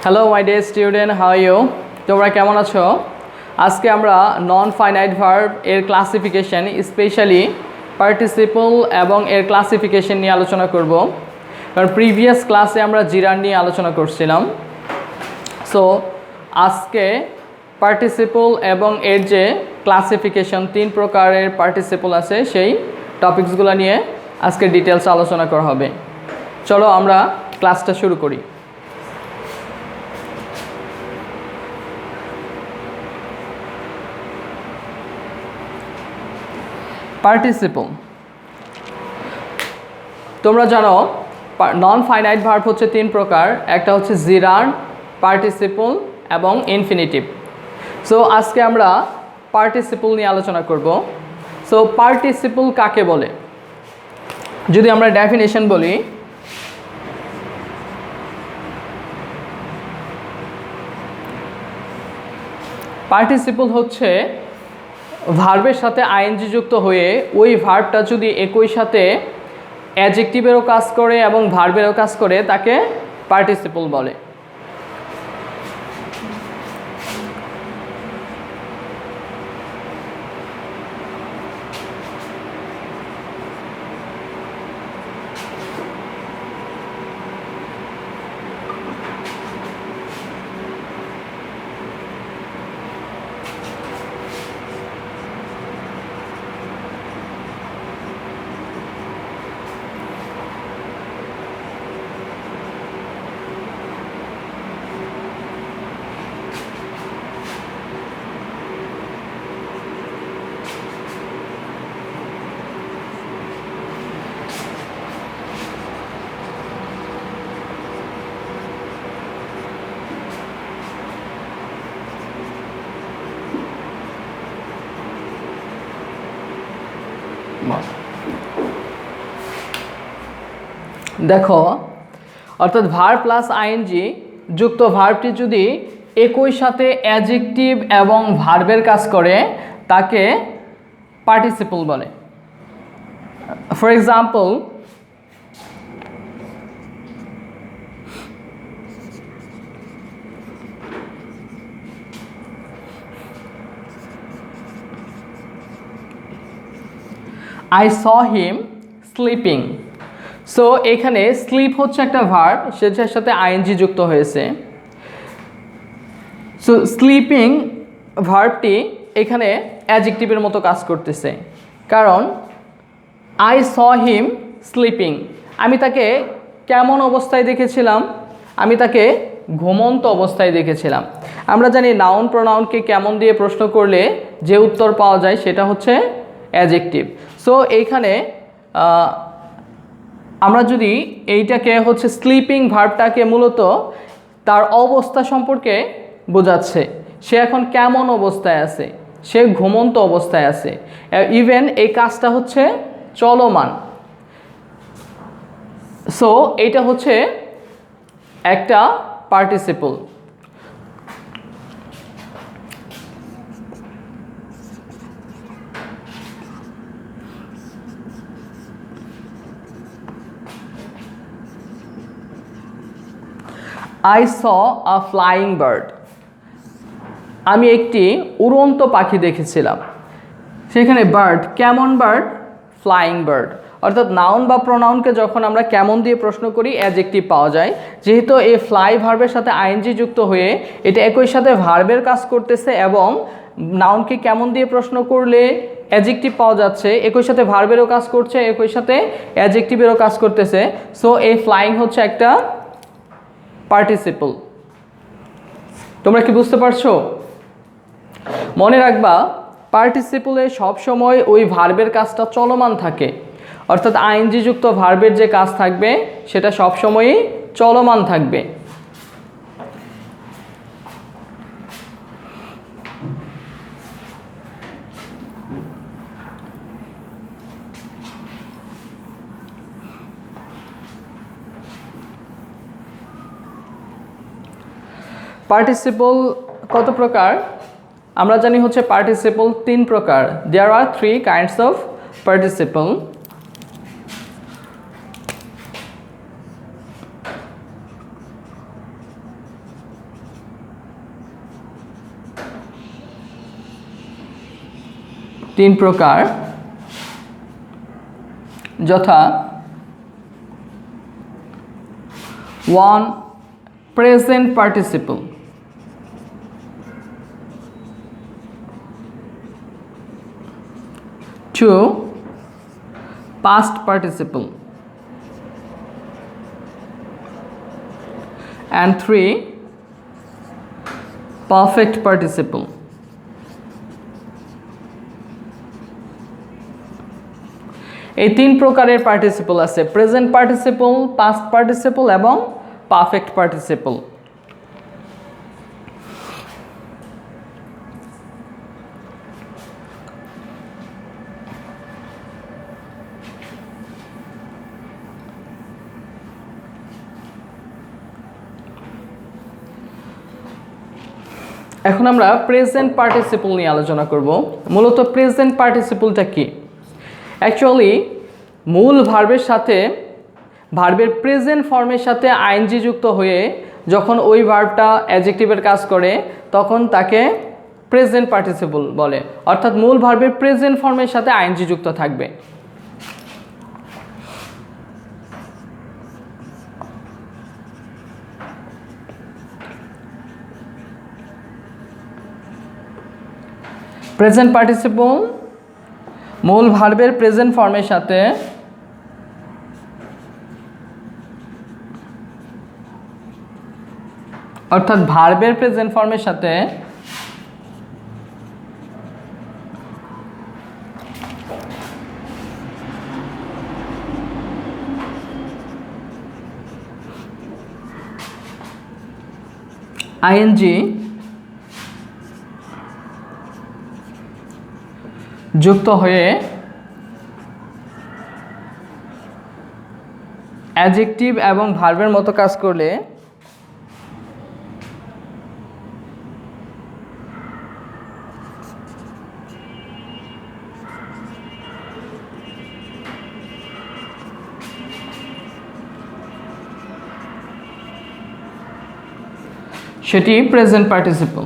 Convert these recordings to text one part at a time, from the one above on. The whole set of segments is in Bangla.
Hello my dear student, how are you? তোমরা কেমন আছো? আজকে আমরা নন ফাইনাইট ভার্ব এর ক্লাসিফিকেশন, স্পেশালি পার্টিসিপল এবং এর ক্লাসিফিকেশন নিয়ে আলোচনা করব। কারণ প্রিভিয়াস ক্লাসে আমরা জিরার নিয়ে আলোচনা করছিলাম। সো আজকে পার্টিসিপল এবং এর যে ক্লাসিফিকেশন, 3 প্রকারের পার্টিসিপল আছে, সেই টপিকসগুলো নিয়ে আজকে ডিটেলস আলোচনা করা হবে। চলো আমরা ক্লাসটা শুরু করি। পার্টিসিপল, তোমরা জানো নন ফাইনাইট ভার্ব হচ্ছে 3 প্রকার। একটা হচ্ছে জিরার, পার্টিসিপল এবং ইনফিনিটিভ। সো আজকে আমরা পার্টিসিপল নিয়ে আলোচনা করব। সো পার্টিসিপল কাকে বলে? যদি আমরা ডেফিনেশন বলি, পার্টিসিপল হচ্ছে ভার্বের সাথে আইএনজি যুক্ত হয়ে ওই ভার্বটা যদি একই সাথে অ্যাডজেক্টিভেরও কাজ করে এবং ভার্বেরও কাজ করে, তাকে পার্টিসিপল বলে। দেখো, অর্থাৎ ভার্ব প্লাস আইএনজি যুক্ত ভার্বটি যদি একই সাথে অ্যাডজেক্টিভ এবং ভার্বের কাজ করে, তাকে পার্টিসিপল বলে। For example, I saw him sleeping. So এখানে স্লিপ হচ্ছে একটা ভার্ব, সেটার সাথে আইএনজি যুক্ত হয়েছে। সো স্লিপিং ভার্বটি এখানে অ্যাডজেক্টিভের মতো কাজ করতেছে, কারণ আই স হিম স্লিপিং, আমি তাকে কেমন অবস্থায় দেখেছিলাম? আমি তাকে ঘুমন্ত অবস্থায় দেখেছিলাম। আমরা জানি নাউন প্রোনাউনকে কেমন দিয়ে প্রশ্ন করলে যে উত্তর পাওয়া যায় সেটা হচ্ছে অ্যাডজেক্টিভ। সো এইখানে আমরা যদি এইটাকে হচ্ছে স্লিপিং ভার্বটাকে মূলত তার অবস্থা সম্পর্কে বোঝাচ্ছে, সে এখন কেমন অবস্থায় আছে, সে ঘুমন্ত অবস্থায় আছে। ইভেন এই কাজটা হচ্ছে চলমান। সো এইটা হচ্ছে একটা participle. I saw a flying bird. আমি একটি উড়ন্ত পাখি দেখেছিলাম। সেখানে বার্ড, কেমন বার্ড? Flying bird. অর্থাৎ নাউন বা প্রোনাউনকে যখন আমরা কেমন দিয়ে প্রশ্ন করি, অ্যাডজেক্টিভ পাওয়া যায়। যেহেতু এই ফ্লাই ভার্বের সাথে আইএনজি যুক্ত হয়ে এটা একই সাথে ভার্বের কাজ করতেছে এবং নাউনকে কেমন দিয়ে প্রশ্ন করলে অ্যাডজেক্টিভ পাওয়া যাচ্ছে, একই সাথে ভার্বেরও কাজ করছে, একই সাথে অ্যাডজেক্টিভেরও কাজ করতেছে। সো এই ফ্লাইং হচ্ছে একটা পার্টিসিপল। তোমরা কি বুঝতে পারছো? মনে রাখবা, পার্টিসিপলে সবসময় ওই ভার্বের কাজটা চলমান থাকে, অর্থাৎ আইএনজি যুক্ত ভার্বের যে কাজ থাকবে সেটা সবসময়ই চলমান থাকবে। পার্টিসিপল কত প্রকার? আমরা জানি হচ্ছে পার্টিসিপল 3 প্রকার। দেয়ার আর 3 কাইন্ডস অফ পার্টিসিপল। তিন প্রকার, যথা 1 present participle, 2 past participle, and 3 perfect participle. এই তিন প্রকারের পার্টিসিপল আছে, প্রেজেন্ট পার্টিসিপল, পাস্ট পার্টিসিপল এবং পারফেক্ট পার্টিসিপল। এখন আমরা প্রেজেন্ট পার্টিসিপল নিয়ে আলোচনা করব। মূলত প্রেজেন্ট পার্টিসিপলটা কি? অ্যাকচুয়ালি মূল ভার্বের সাথে, ভার্বের প্রেজেন্ট ফর্মের সাথে আইএনজি যুক্ত হয়ে যখন ওই ভার্বটা অ্যাডজেক্টিভের কাজ করে তখন তাকে প্রেজেন্ট পার্টিসিপল বলে, অর্থাৎ মূল ভার্বের প্রেজেন্ট ফর্মের সাথে আইএনজি যুক্ত থাকবে। প্রেজেন্ট পার্টিসিপল মূল ভার্বের প্রেজেন্ট ফর্মের সাথে অর্থাৎ ভার্বের প্রেজেন্ট ফর্মের সাথে আইএনজি যুক্ত হয়ে অ্যাডজেক্টিভ এবং ভার্বের মতো কাজ করলে সেটি প্রেজেন্ট পার্টিসিপল।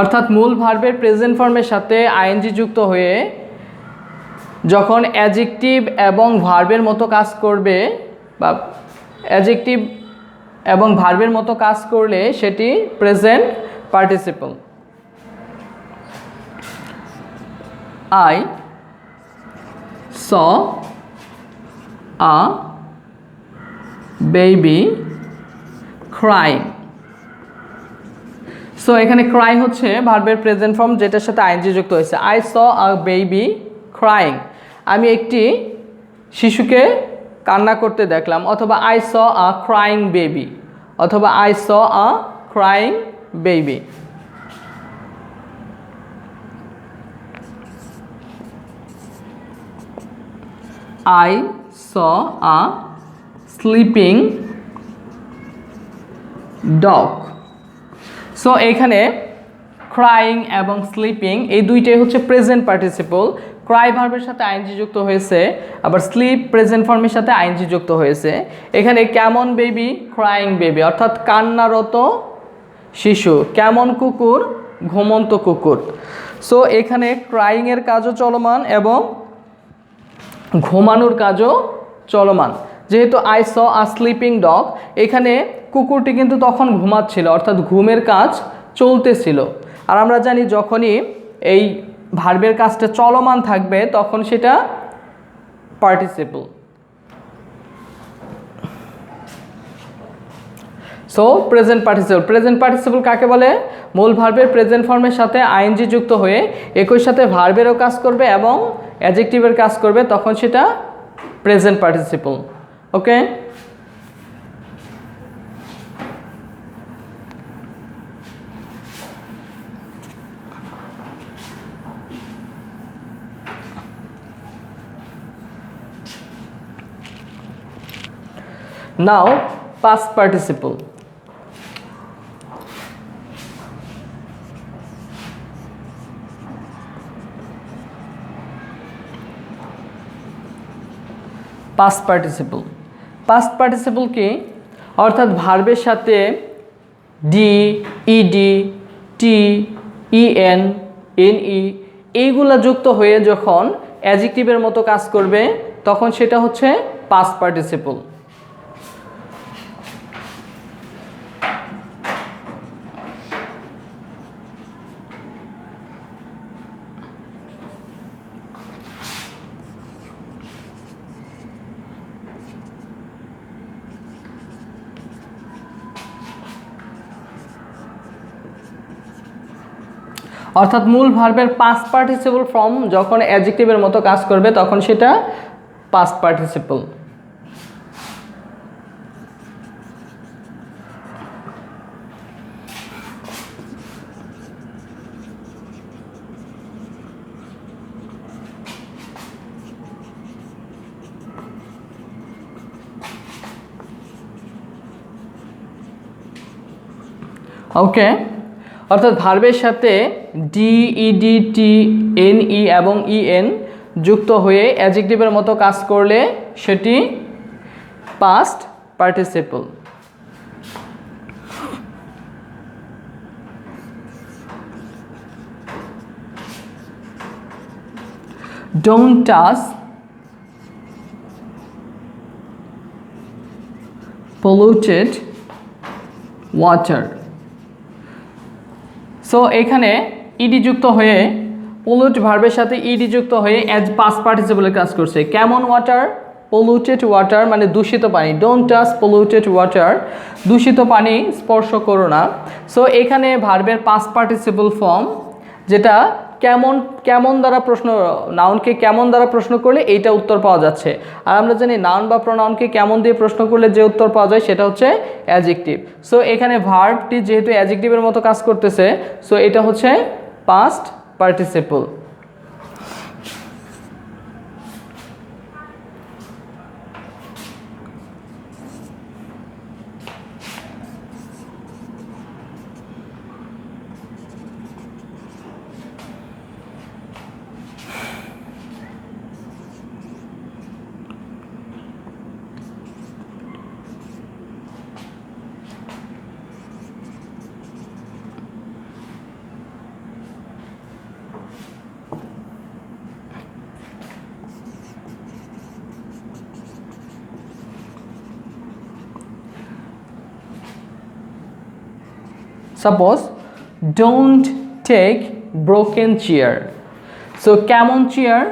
অর্থাৎ মূল ভার্বের প্রেজেন্ট ফর্মের সাথে আইএনজি যুক্ত হয়ে যখন অ্যাডজেক্টিভ এবং ভার্বের মতো কাজ করবে বা অ্যাডজেক্টিভ এবং ভার্বের মতো কাজ করলে সেটি present participle. I saw a baby crying. So এখানে ক্রাই হচ্ছে ভার্বের প্রেজেন্ট ফর্ম যেটার সাথে আইএনজি যুক্ত হয়েছে। I saw a baby crying, আমি একটি শিশুকে কান্না করতে দেখলাম, অথবা I saw a crying baby, অথবা I saw a crying baby. I saw a sleeping dog. So এখানে ক্রাইং এবং স্লিপিং এই দুইটাই হচ্ছে প্রেজেন্ট পার্টিসিপল। ক্রাই ভার্বের সাথে আইএনজি যুক্ত হয়েছে, আবার স্লিপ প্রেজেন্ট ফর্মের সাথে আইএনজি যুক্ত হয়েছে। এখানে কেমন বেবি, ক্রাইং বেবি, অর্থাৎ কান্নারত শিশু। কেমন কুকুর, ঘুমন্ত কুকুর। সো এখানে ক্রাইংয়ের কাজও চলমান এবং ঘুমানোর কাজও চলমান। যেহেতু I saw a sleeping dog, এখানে কুকুরটি কিন্তু তখন ঘুমাচ্ছিল, অর্থাৎ ঘুমের কাজ চলতেছিল। আর আমরা জানি যখনই এই ভার্বের কাজটা চলমান থাকবে তখন সেটা participle. So present participle, present participle কাকে বলে? মূল ভার্বের প্রেজেন্ট ফর্মের সাথে আইএনজি যুক্ত হয়ে একই সাথে ভার্বেরও কাজ করবে এবং অ্যাডজেক্টিভের কাজ করবে, তখন সেটা প্রেজেন্ট পার্টিসিপল। ওকে, now past participle. Past participle past participle কি? অর্থাৎ ভার্বের সাথে ডি, ইডি, টি, ইএন, এনই এইগুলা যুক্ত হয়ে যখন অ্যাডজেক্টিভের মতো কাজ করবে তখন সেটা হচ্ছে পাস্ট পার্টিসিপল। অর্থাৎ মূল ভার্বের পাস্ট পার্টিসিপল ফর্ম যখন অ্যাডজেক্টিভের মতো কাজ করবে তখন সেটা পাস্ট পার্টিসিপল। ওকে, অর্থাৎ ভার্বের সাথে ডি, ইডি, টি, এনই এবং ইএন যুক্ত হয়ে অ্যাডজেক্টিভের মতো কাজ করলে সেটি past participle. Don't touch polluted water. So এখানে ইডি যুক্ত হয়ে পলুট ভার্বের সাথে ইডি যুক্ত হয়ে অ্যাজ পাস্ট পার্টিসিপলের কাজ করছে। কেমন ওয়াটার? পলুটেড ওয়াটার মানে দূষিত পানি। ডোন্ট টাচ পলুটেড ওয়াটার, দূষিত পানি স্পর্শ করো না। সো এখানে ভার্বের পাস্ট পার্টিসিপল ফর্ম যেটা কেমন দ্বারা প্রশ্ন, নাউনকে কেমন দ্বারা প্রশ্ন করলে এইটা উত্তর পাওয়া যাচ্ছে। আর আমরা জানি নাউন বা প্রোনাউনকে কেমন দিয়ে প্রশ্ন করলে যে উত্তর পাওয়া যায় সেটা হচ্ছে অ্যাডজেক্টিভ। সো এখানে ভার্বটি যেহেতু অ্যাডজেক্টিভের মতো কাজ করতেছে সো এটা হচ্ছে past participle. Suppose don't take broken chair. So কেমন চেয়ার?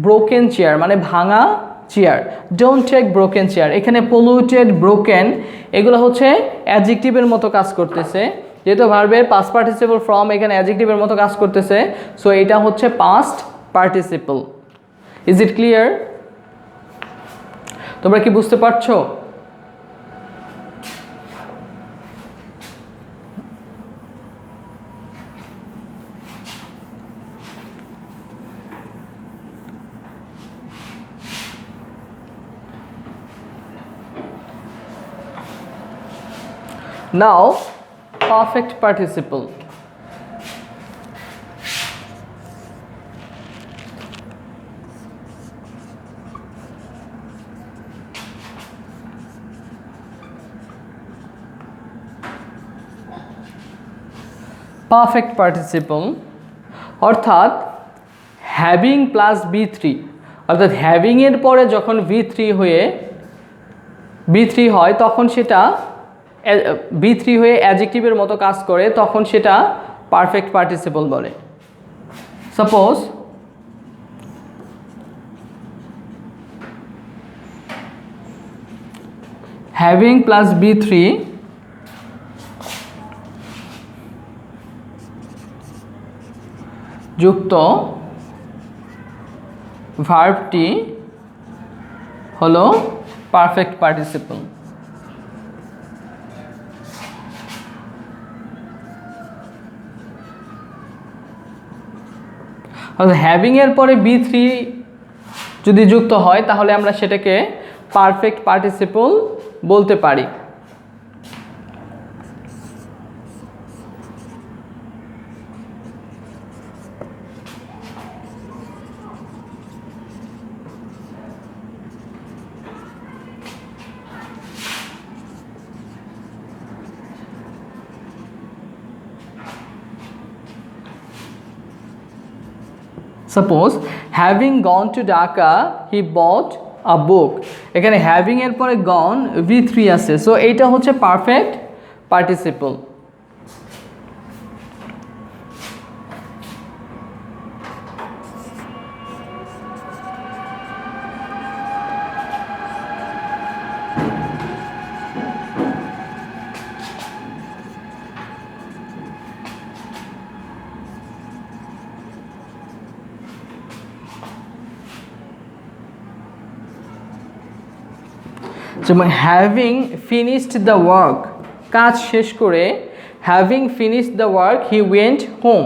ব্রোকেন চেয়ার মানে ভাঙা chair. Don't take broken chair, এখানে পলিউটেড, ব্রোকেন এগুলো হচ্ছে অ্যাডজেক্টিভের মতো কাজ করতেছে। যেহেতু ভার্বের পাস্ট পার্টিসিপল ফর্ম এখানে অ্যাডজেক্টিভের মতো কাজ করতেছে সো এটা হচ্ছে past participle. Is it clear? তোমরা কি বুঝতে পারছো? Now, perfect participle. Perfect participle অর্থাৎ হ্যাভিং প্লাস B3, অর্থাৎ হ্যাভিং এর পরে যখন V3 হয় তখন সেটা B3 হয়ে অ্যাডজেক্টিভের মতো কাজ করে তখন সেটা পারফেক্ট পার্টিসিপল বলে। সাপোজ হ্যাভিং প্লাস B3 যুক্ত ভার্বটি হলো পারফেক্ট পার্টিসিপল। হ্যাভিং এর পরে B3 যদি যুক্ত হয় তাহলে আমরা সেটাকে পারফেক্ট পার্টিসিপল বলতে পারি। Suppose having gone to Dhaka he bought a book, এখানে হ্যাভিং এর পরে গন V3 আছে, সো এইটা হচ্ছে পারফেক্ট পার্টিসিপল। যেমন হ্যাভিং ফিনিশড দ্য ওয়ার্ক, কাজ শেষ করে, having finished the work he went home,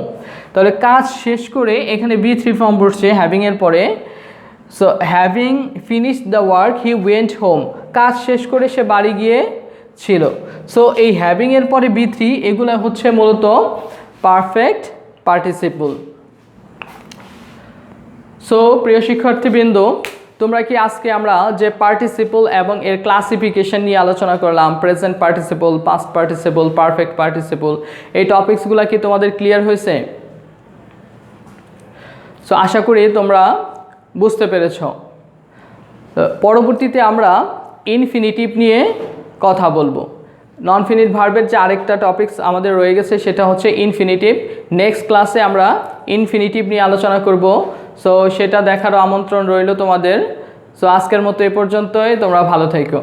তাহলে কাজ শেষ করে এখানে V3 ফর্ম বসছে হ্যাভিং এর পরে, so having finished the work he went home, কাজ শেষ করে সে বাড়ি গিয়ে ছিল। সো এই হ্যাভিং এর পরে V3 এগুলো হচ্ছে মূলত পারফেক্ট পার্টিসিপল। সো প্রিয় শিক্ষার্থীবৃন্দ, তোমরা কি আজকে আমরা যে পার্টিসিপল এবং এর ক্লাসিফিকেশন নিয়ে আলোচনা করলাম, present participle, past participle, perfect participle, এই টপিকসগুলো কি তোমাদের ক্লিয়ার হয়েছে? সো আশা করি তোমরা বুঝতে পেরেছ। পরবর্তীতে আমরা ইনফিনিটিভ নিয়ে কথা বলবো। নন ফিনিট ভার্বের যে আরেকটা টপিকস আমাদের রয়ে গেছে সেটা হচ্ছে ইনফিনিটিভ। নেক্সট ক্লাসে আমরা ইনফিনিটিভ নিয়ে আলোচনা করব। সো সেটা দেখারও আমন্ত্রণ রইল তোমাদের। সো আজকের মতো এ পর্যন্তই, তোমরা ভালো থেকো।